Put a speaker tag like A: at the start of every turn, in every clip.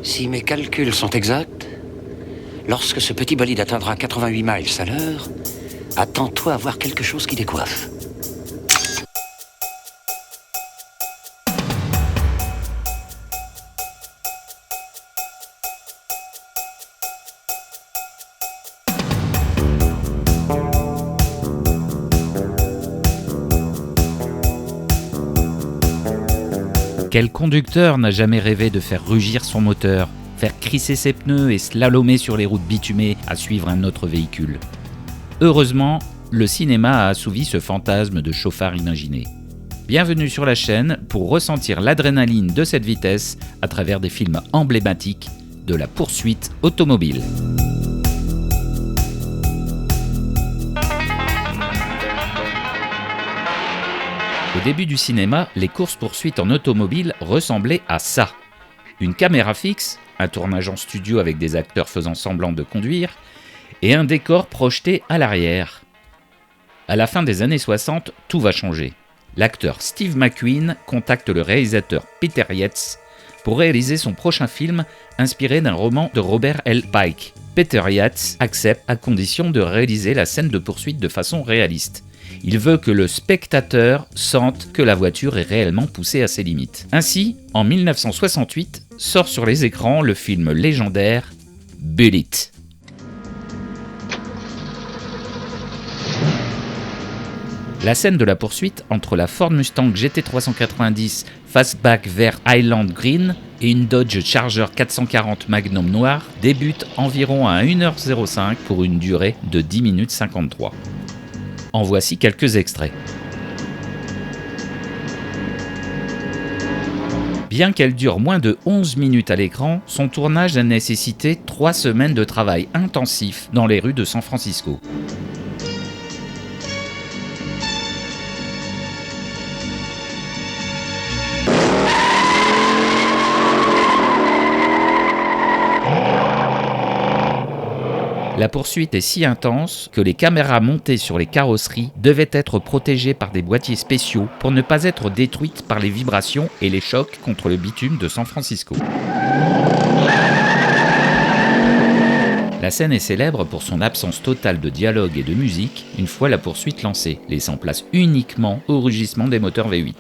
A: Si mes calculs sont exacts, lorsque ce petit bolide atteindra 88 miles à l'heure, attends-toi à voir quelque chose qui décoiffe.
B: Quel conducteur n'a jamais rêvé de faire rugir son moteur, faire crisser ses pneus et slalomer sur les routes bitumées à suivre un autre véhicule ? Heureusement, le cinéma a assouvi ce fantasme de chauffard imaginé. Bienvenue sur la chaîne pour ressentir l'adrénaline de cette vitesse à travers des films emblématiques de la poursuite automobile. Au début du cinéma, les courses-poursuites en automobile ressemblaient à ça. Une caméra fixe, un tournage en studio avec des acteurs faisant semblant de conduire, et un décor projeté à l'arrière. À la fin des années 60, tout va changer. L'acteur Steve McQueen contacte le réalisateur Peter Yates pour réaliser son prochain film inspiré d'un roman de Robert L. Pike. Peter Yates accepte à condition de réaliser la scène de poursuite de façon réaliste. Il veut que le spectateur sente que la voiture est réellement poussée à ses limites. Ainsi, en 1968, sort sur les écrans le film légendaire Bullitt. La scène de la poursuite entre la Ford Mustang GT390 Fastback vert Highland Green et une Dodge Charger 440 Magnum noir débute environ à 1h05 pour une durée de 10 minutes 53. En voici quelques extraits. Bien qu'elle dure moins de 11 minutes à l'écran, son tournage a nécessité 3 semaines de travail intensif dans les rues de San Francisco. La poursuite est si intense que les caméras montées sur les carrosseries devaient être protégées par des boîtiers spéciaux pour ne pas être détruites par les vibrations et les chocs contre le bitume de San Francisco. La scène est célèbre pour son absence totale de dialogue et de musique une fois la poursuite lancée, laissant place uniquement au rugissement des moteurs V8.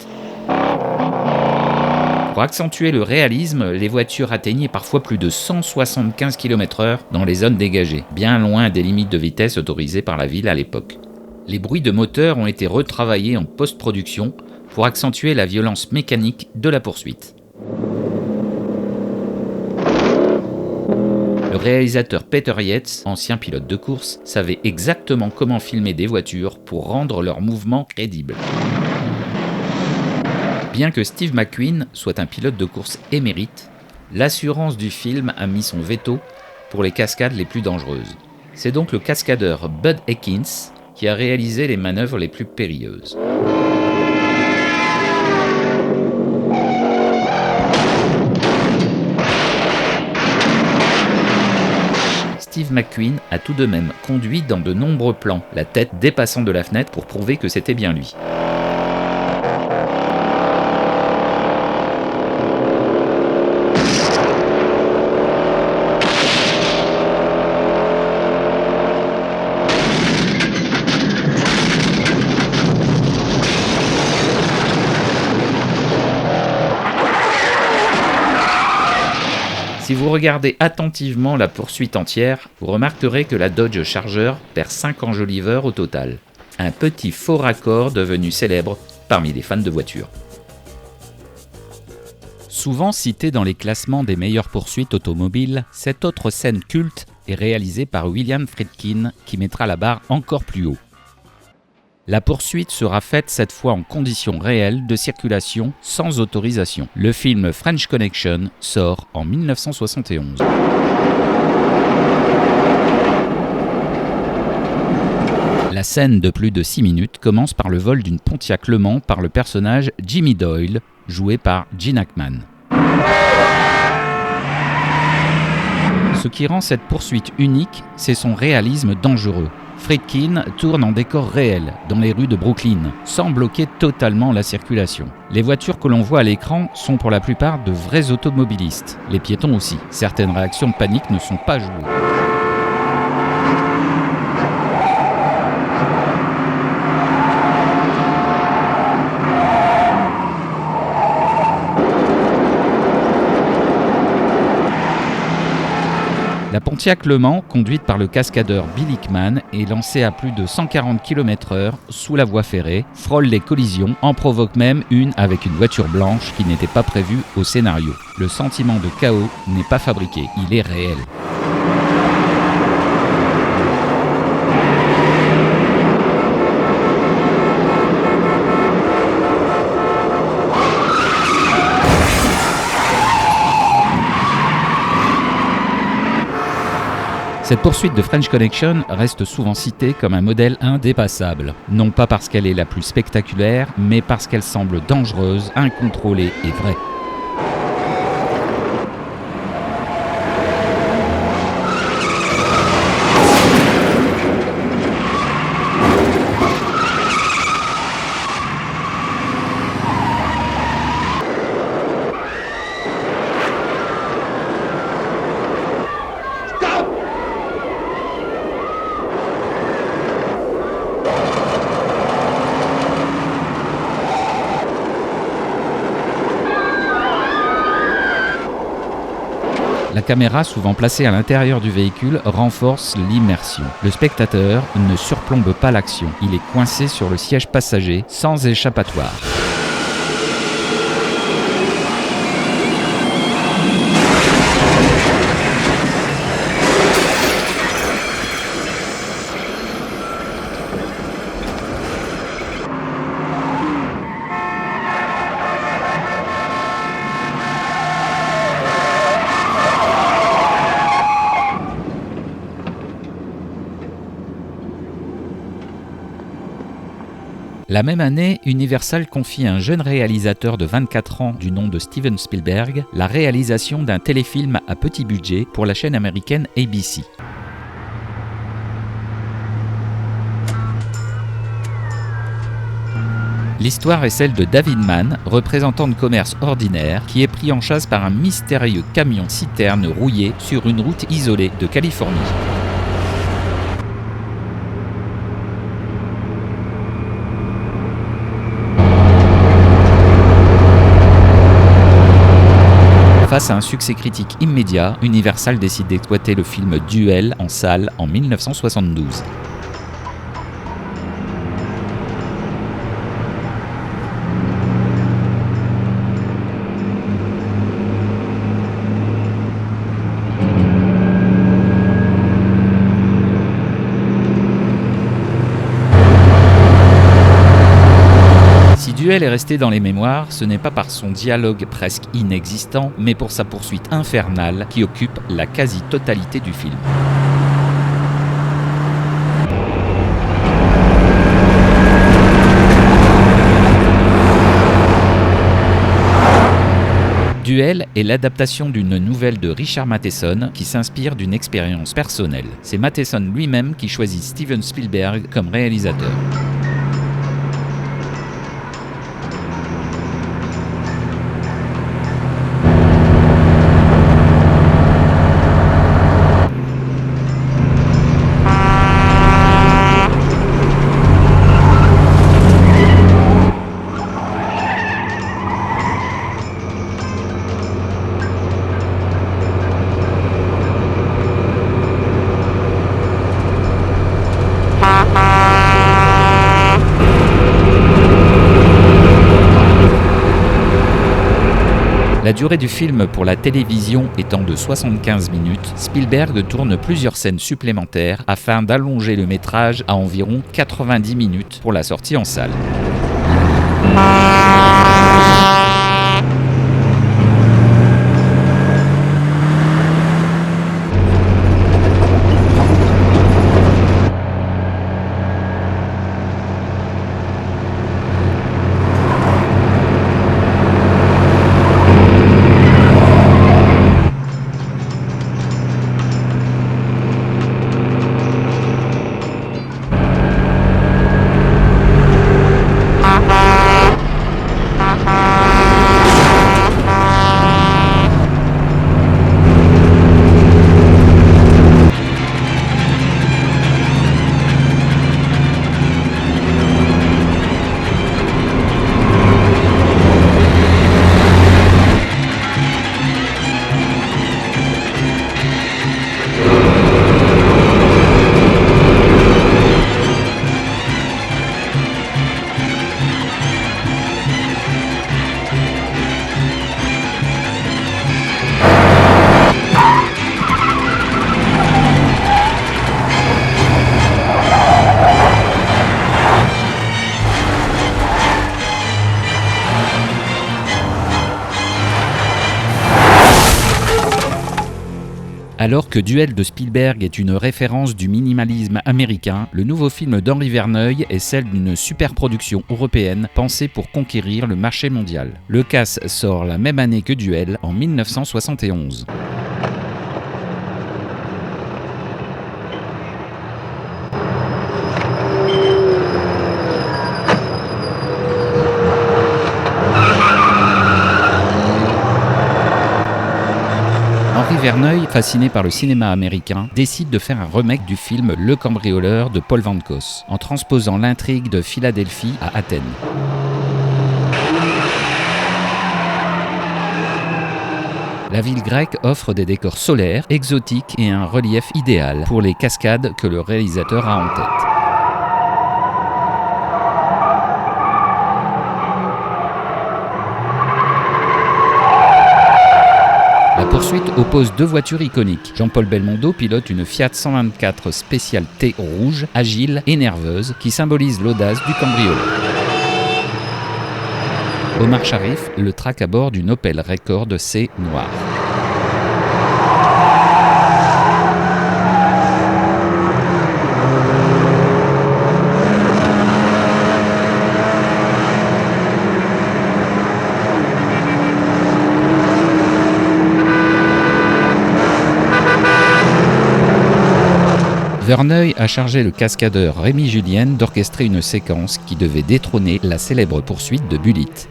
B: Pour accentuer le réalisme, les voitures atteignaient parfois plus de 175 km/h dans les zones dégagées, bien loin des limites de vitesse autorisées par la ville à l'époque. Les bruits de moteur ont été retravaillés en post-production pour accentuer la violence mécanique de la poursuite. Le réalisateur Peter Yates, ancien pilote de course, savait exactement comment filmer des voitures pour rendre leurs mouvements crédibles. Bien que Steve McQueen soit un pilote de course émérite, l'assurance du film a mis son veto pour les cascades les plus dangereuses. C'est donc le cascadeur Bud Ekins qui a réalisé les manœuvres les plus périlleuses. Steve McQueen a tout de même conduit dans de nombreux plans, la tête dépassant de la fenêtre pour prouver que c'était bien lui. Si vous regardez attentivement la poursuite entière, vous remarquerez que la Dodge Charger perd 5 enjoliveurs au total. Un petit faux raccord devenu célèbre parmi les fans de voitures. Souvent citée dans les classements des meilleures poursuites automobiles, cette autre scène culte est réalisée par William Friedkin qui mettra la barre encore plus haut. La poursuite sera faite cette fois en conditions réelles de circulation sans autorisation. Le film French Connection sort en 1971. La scène de plus de 6 minutes commence par le vol d'une Pontiac Le Mans par le personnage Jimmy Doyle, joué par Gene Hackman. Ce qui rend cette poursuite unique, c'est son réalisme dangereux. Friedkin tourne en décor réel, dans les rues de Brooklyn, sans bloquer totalement la circulation. Les voitures que l'on voit à l'écran sont pour la plupart de vrais automobilistes, les piétons aussi. Certaines réactions de panique ne sont pas jouées. La Pontiac Le Mans, conduite par le cascadeur Bill Hickman, est lancée à plus de 140 km/h sous la voie ferrée, frôle les collisions, en provoque même une avec une voiture blanche qui n'était pas prévue au scénario. Le sentiment de chaos n'est pas fabriqué, il est réel. Cette poursuite de French Connection reste souvent citée comme un modèle indépassable, non pas parce qu'elle est la plus spectaculaire, mais parce qu'elle semble dangereuse, incontrôlée et vraie. La caméra, souvent placée à l'intérieur du véhicule, renforce l'immersion. Le spectateur ne surplombe pas l'action, il est coincé sur le siège passager, sans échappatoire. La même année, Universal confie à un jeune réalisateur de 24 ans du nom de Steven Spielberg la réalisation d'un téléfilm à petit budget pour la chaîne américaine ABC. L'histoire est celle de David Mann, représentant de commerce ordinaire, qui est pris en chasse par un mystérieux camion-citerne rouillé sur une route isolée de Californie. Face à un succès critique immédiat, Universal décide d'exploiter le film Duel en salle en 1972. Si Duel est resté dans les mémoires, ce n'est pas par son dialogue presque inexistant, mais pour sa poursuite infernale qui occupe la quasi-totalité du film. Duel est l'adaptation d'une nouvelle de Richard Matheson qui s'inspire d'une expérience personnelle. C'est Matheson lui-même qui choisit Steven Spielberg comme réalisateur. La durée du film pour la télévision étant de 75 minutes, Spielberg tourne plusieurs scènes supplémentaires afin d'allonger le métrage à environ 90 minutes pour la sortie en salle. Alors que Duel de Spielberg est une référence du minimalisme américain, le nouveau film d'Henri Verneuil est celle d'une superproduction européenne pensée pour conquérir le marché mondial. Le Casse sort la même année que Duel, en 1971. Henri Verneuil, fasciné par le cinéma américain, décide de faire un remake du film Le Cambrioleur de Paul Van Cos, en transposant l'intrigue de Philadelphie à Athènes. La ville grecque offre des décors solaires, exotiques et un relief idéal pour les cascades que le réalisateur a en tête. La poursuite oppose deux voitures iconiques. Jean-Paul Belmondo pilote une Fiat 124 Special T rouge, agile et nerveuse, qui symbolise l'audace du cambrioleur. Omar Sharif le traque à bord d'une Opel Rekord C noire. Verneuil a chargé le cascadeur Rémi Julienne d'orchestrer une séquence qui devait détrôner la célèbre poursuite de Bullitt.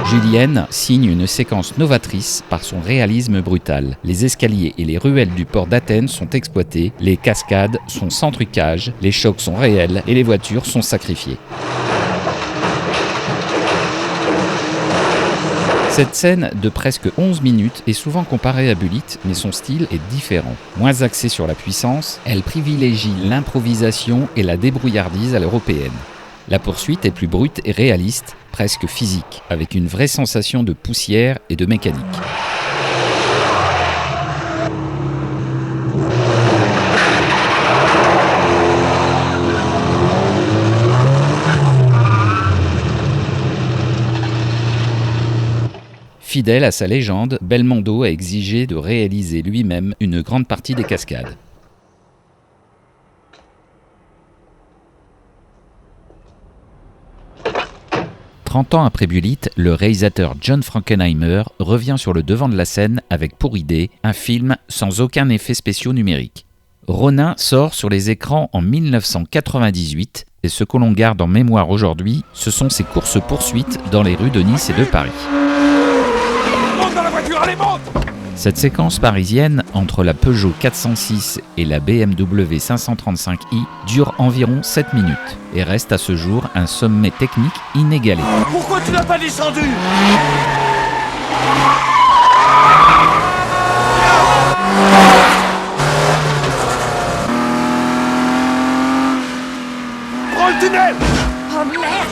B: Julienne signe une séquence novatrice par son réalisme brutal. Les escaliers et les ruelles du port d'Athènes sont exploités, les cascades sont sans trucage, les chocs sont réels et les voitures sont sacrifiées. Cette scène de presque 11 minutes est souvent comparée à Bullitt, mais son style est différent. Moins axée sur la puissance, elle privilégie l'improvisation et la débrouillardise à l'européenne. La poursuite est plus brute et réaliste, presque physique, avec une vraie sensation de poussière et de mécanique. Fidèle à sa légende, Belmondo a exigé de réaliser lui-même une grande partie des cascades. « 30 ans après Bullitt, le réalisateur John Frankenheimer revient sur le devant de la scène avec pour idée un film sans aucun effet spéciaux numérique. Ronin sort sur les écrans en 1998 et ce que l'on garde en mémoire aujourd'hui, ce sont ses courses-poursuites dans les rues de Nice et de Paris.
C: Monte dans la voiture, allez, monte!
B: Cette séquence parisienne entre la Peugeot 406 et la BMW 535i dure environ 7 minutes et reste à ce jour un sommet technique inégalé.
C: Pourquoi tu n'as pas descendu? Prends le tunnel!
D: Oh merde!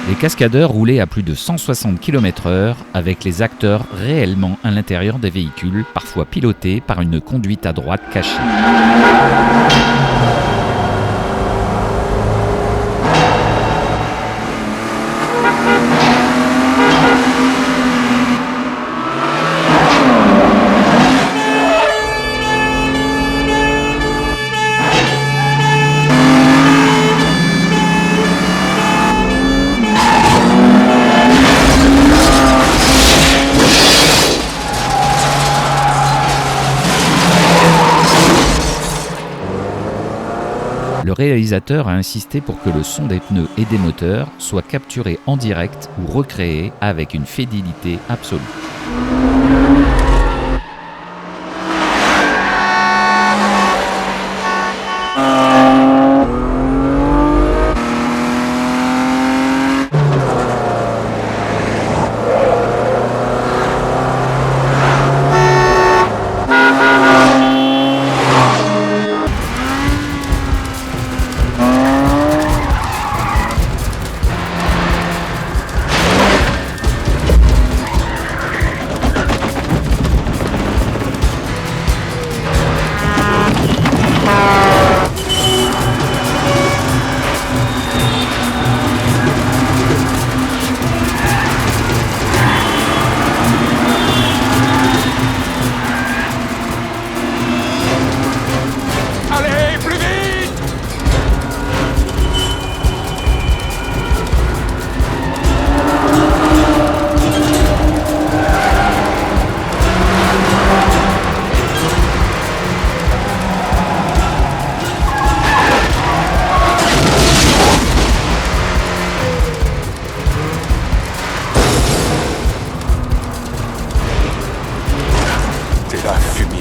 B: Les cascadeurs roulaient à plus de 160 km/h avec les acteurs réellement à l'intérieur des véhicules, parfois pilotés par une conduite à droite cachée. réalisateur a insisté pour que le son des pneus et des moteurs soit capturé en direct ou recréé avec une fidélité absolue.
C: Allez, plus vite! C'est la fumée.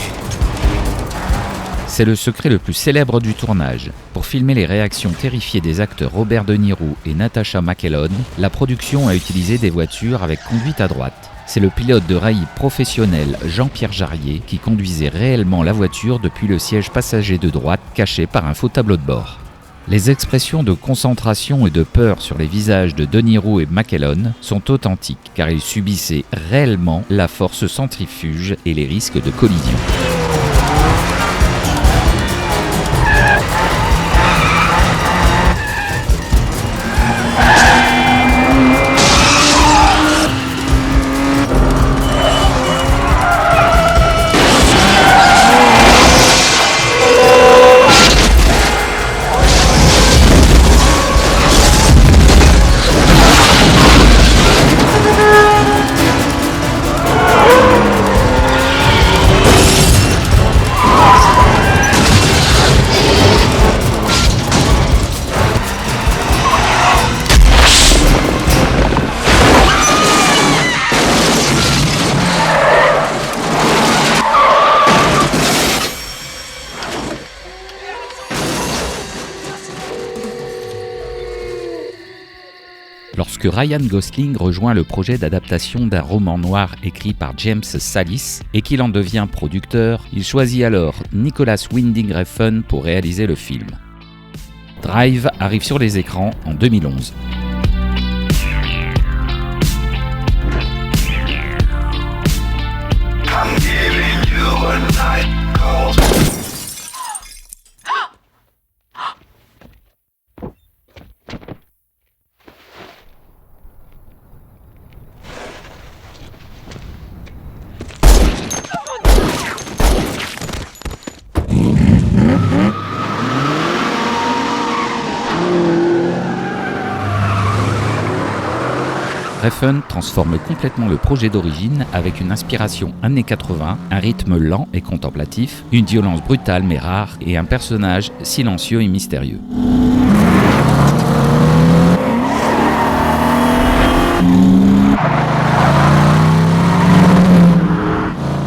B: C'est le secret le plus célèbre du tournage. Pour filmer les réactions terrifiées des acteurs Robert De Niro et Natasha McElhone, la production a utilisé des voitures avec conduite à droite. C'est le pilote de rallye professionnel Jean-Pierre Jarier qui conduisait réellement la voiture depuis le siège passager de droite caché par un faux tableau de bord. Les expressions de concentration et de peur sur les visages de De Niro et McElhone sont authentiques car ils subissaient réellement la force centrifuge et les risques de collision. Lorsque Ryan Gosling rejoint le projet d'adaptation d'un roman noir écrit par James Sallis et qu'il en devient producteur, il choisit alors Nicholas Winding Refn pour réaliser le film. Drive arrive sur les écrans en 2011. Refn transforme complètement le projet d'origine avec une inspiration années 80, un rythme lent et contemplatif, une violence brutale mais rare et un personnage silencieux et mystérieux.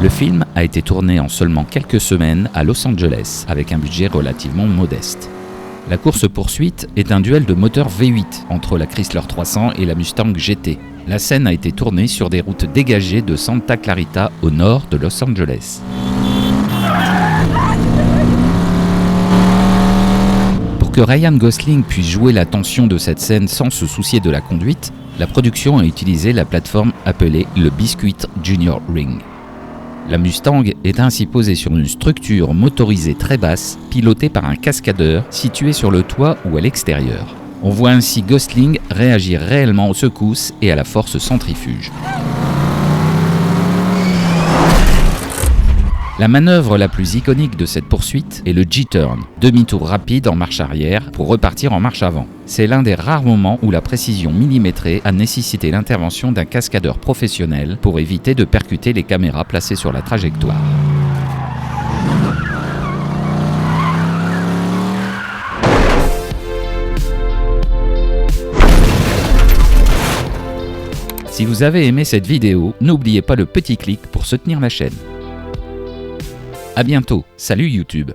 B: Le film a été tourné en seulement quelques semaines à Los Angeles avec un budget relativement modeste. La course-poursuite est un duel de moteur V8 entre la Chrysler 300 et la Mustang GT. La scène a été tournée sur des routes dégagées de Santa Clarita au nord de Los Angeles. Pour que Ryan Gosling puisse jouer la tension de cette scène sans se soucier de la conduite, la production a utilisé la plateforme appelée le Biscuit Junior Ring. La Mustang est ainsi posée sur une structure motorisée très basse, pilotée par un cascadeur situé sur le toit ou à l'extérieur. On voit ainsi Gosling réagir réellement aux secousses et à la force centrifuge. La manœuvre la plus iconique de cette poursuite est le G-turn, demi-tour rapide en marche arrière pour repartir en marche avant. C'est l'un des rares moments où la précision millimétrée a nécessité l'intervention d'un cascadeur professionnel pour éviter de percuter les caméras placées sur la trajectoire. Si vous avez aimé cette vidéo, n'oubliez pas le petit clic pour soutenir la chaîne. A bientôt, salut YouTube!